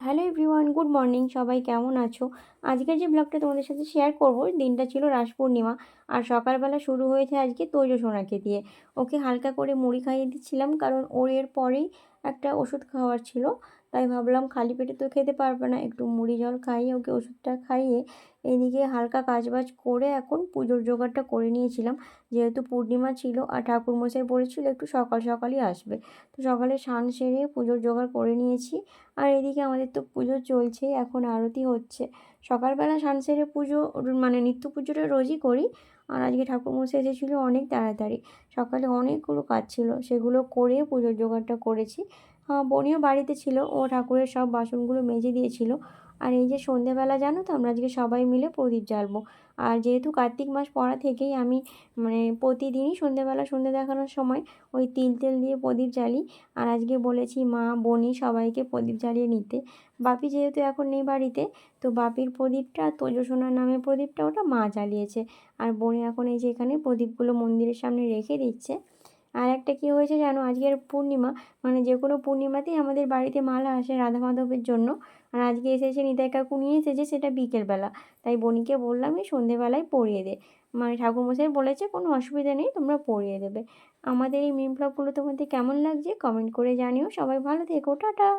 Hello everyone, good morning. সবাই কেমন আছো? আজকের যে ব্লগটা তোমাদের সাথে শেয়ার করব, দিনটা ছিল রাস পূর্ণিমা। আর সকালবেলা শুরু হয়েছে আজকে তৈজ সোনাকে দিয়ে। ওকে হালকা করে মুড়ি খাইয়ে দিচ্ছিলাম, কারণ ওর এর পরেই একটা ওষুধ খাওয়ার ছিল। তাই ভাবলাম খালি পেটে তো খেতে পারবে না, একটু মুড়ি জল খাইয়ে ওকে ওষুধটা খাইয়ে এদিকে হালকা কাজবাজ করে এখন পুজোর জোগাড়টা করে নিয়েছিলাম। যেহেতু পূর্ণিমা ছিল আর ঠাকুরমশাই বলেছিল একটু সকাল সকালই আসবে, তো সকালে স্নান সেরে পুজোর জোগাড় করে নিয়েছি। আর এদিকে আমাদের তো পুজো চলছেই, এখন আরতি হচ্ছে। সকালবেলা স্নান সেরে পুজো মানে নিত্য পুজোটা রোজই করি। আর আজকে ঠাকুরমশাই এসেছিলো অনেক তাড়াতাড়ি। সকালে অনেকগুলো কাজ ছিল, সেগুলো করে পুজোর জোগাড়টা করেছি। বনিও বাড়িতে ছিল, ও ঠাকুরের সব বাসনগুলো মেজে দিয়েছিল। আর এই যে সন্ধেবেলা জানো তো, আমরা আজকে সবাই মিলে প্রদীপ জ্বালবো। আর যেহেতু কার্তিক মাস পড়া থেকেই আমি মানে প্রতিদিনই সন্ধেবেলা সন্ধে দেখানোর সময় ওই তিল তেল দিয়ে প্রদীপ জ্বালি। আর আজকে বলেছি মা, বনি সবাইকে প্রদীপ জ্বালিয়ে নিতে। বাপি যেহেতু এখন নেই বাড়িতে, তো বাপির প্রদীপটা, তোজসোনার নামে প্রদীপটা, ওটা মা জ্বালিয়েছে। আর বনি এখন এই যে এখানে প্রদীপগুলো মন্দিরের সামনে রেখে দিচ্ছে। আর একটা কী হয়েছে জানো, আজকের পূর্ণিমা, মানে যে কোনো পূর্ণিমাতেই আমাদের বাড়িতে মালা আসে রাধা মাধবের জন্য। আর আজকে এসেছে নিতাই কাকু নিয়ে এসেছে, সেটা বিকেলবেলা। তাই বনিকে বললাম এই সন্ধেবেলায় পরিয়ে দে। মানে ঠাকুরমশাই বলেছে কোনো অসুবিধা নেই, তোমরা পরিয়ে দেবে। আমাদের এই মিনি ব্লগগুলো তোমাদের কেমন লাগছে কমেন্ট করে জানিও। সবাই ভালো থেকো, টাটা।